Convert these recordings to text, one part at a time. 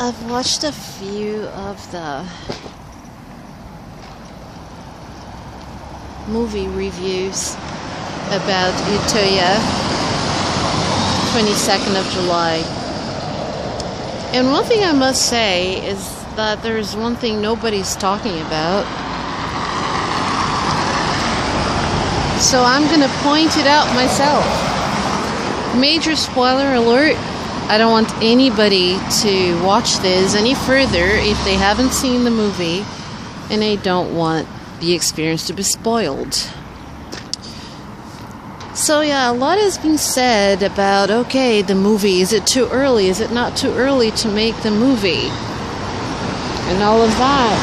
I've watched a few of the movie reviews about Utøya, 22nd of July. And one thing I must say is that there's one thing nobody's talking about. So I'm going to point it out myself. Major spoiler alert. I don't want anybody to watch this any further if they haven't seen the movie and they don't want the experience to be spoiled. So yeah, a lot has been said about, okay, the movie, is it too early? Is it not too early to make the movie? And all of that.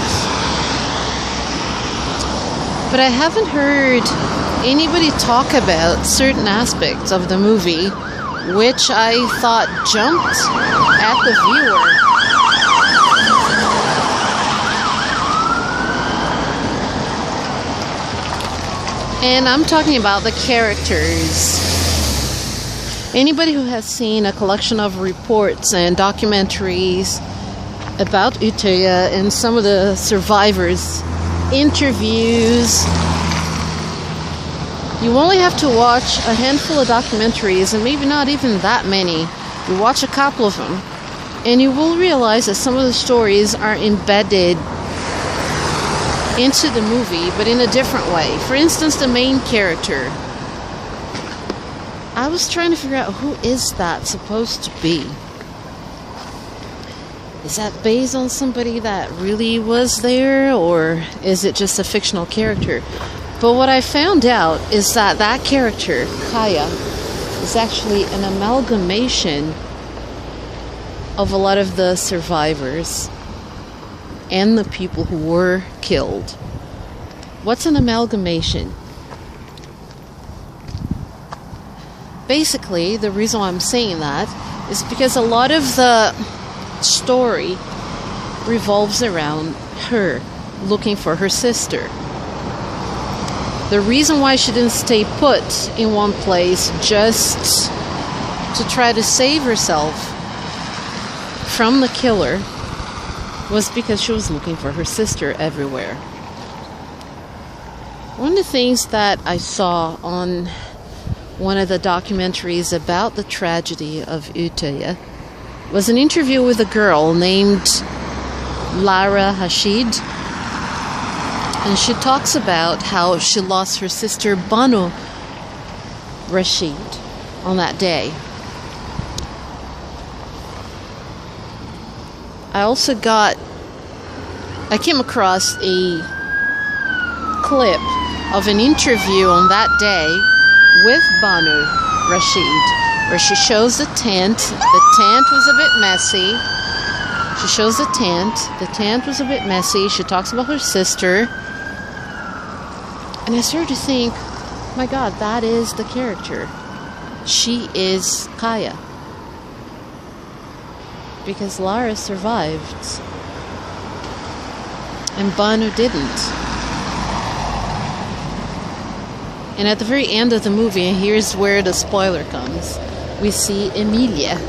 But I haven't heard anybody talk about certain aspects of the movie which I thought jumped at the viewer. And I'm talking about the characters. Anybody who has seen a collection of reports and documentaries about Utøya and some of the survivors' interviews, you only have to watch a handful of documentaries, and maybe not even that many. You watch a couple of them, and you will realize that some of the stories are embedded into the movie, but in a different way. For instance, the main character. I was trying to figure out, who is that supposed to be? Is that based on somebody that really was there, or is it just a fictional character? But what I found out is that that character, Kaya, is actually an amalgamation of a lot of the survivors and the people who were killed. What's an amalgamation? Basically, the reason why I'm saying that is because a lot of the story revolves around her looking for her sister. The reason why she didn't stay put in one place just to try to save herself from the killer was because she was looking for her sister everywhere. One of the things that I saw on one of the documentaries about the tragedy of Utøya was an interview with a girl named Lara Hashid. And she talks about how she lost her sister Banu Rashid on that day. I came across a clip of an interview on that day with Banu Rashid, where she shows the tent. The tent was a bit messy. She shows the tent. The tent was a bit messy. She talks about her sister. And I started to think, my God, that is the character. She is Kaya. Because Lara survived. And Banu didn't. And at the very end of the movie, and here's where the spoiler comes, we see Emilia.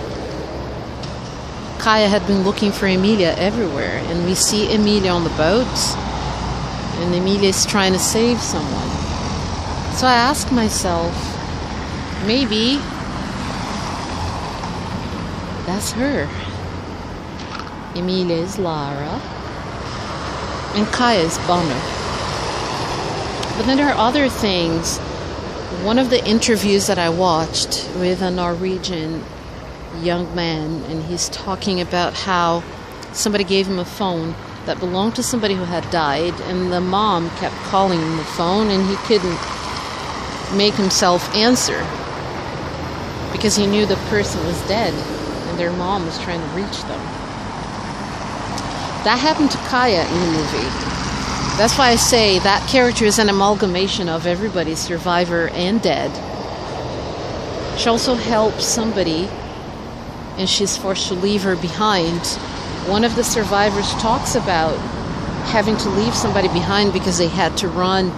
Kaya had been looking for Emilia everywhere. And we see Emilia on the boat. And Emilia is trying to save someone. So I asked myself, maybe that's her. Emilia is Lara, and Kaya is Banu. But then there are other things. One of the interviews that I watched with a Norwegian young man, and he's talking about how somebody gave him a phone that belonged to somebody who had died, and the mom kept calling him the phone, and he couldn't make himself answer because he knew the person was dead and their mom was trying to reach them. That happened to Kaya in the movie. That's why I say that character is an amalgamation of everybody, survivor and dead. She also helps somebody, and she's forced to leave her behind. One of the survivors talks about having to leave somebody behind because they had to run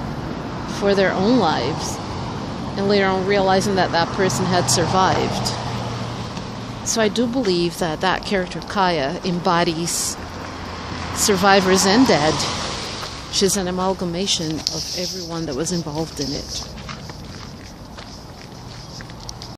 for their own lives, and later on realizing that that person had survived. So I do believe that that character, Kaya, embodies survivors and dead. She's an amalgamation of everyone that was involved in it.